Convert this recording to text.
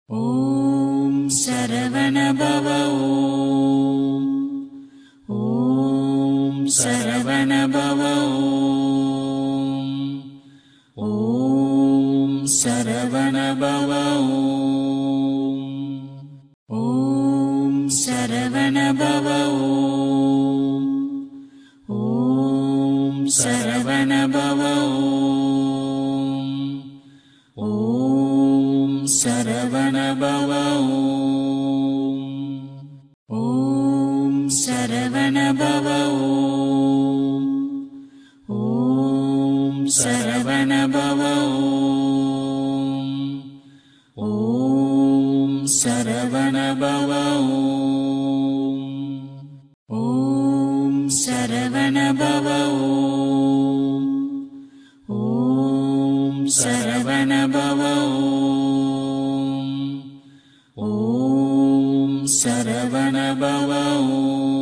ஓம் Saravanabhava ஓம். ஓம் Saravanabhava ஓம். ஓம் Saravanabhava ஓம். ஓம் Saravanabhava ஓம். ஓம் Saravanabhava ஓம். ஓம் Saravanabhava ஓம். ஓம் Saravanabhava ஓம். ஓம் Saravanabhava ஓம். ஓம் Saravanabhava ஓம். ஓம் Saravanabhava ஓம். ஓம் Saravanabhava ஓம். ஓம் Saravanabhava ஓம்.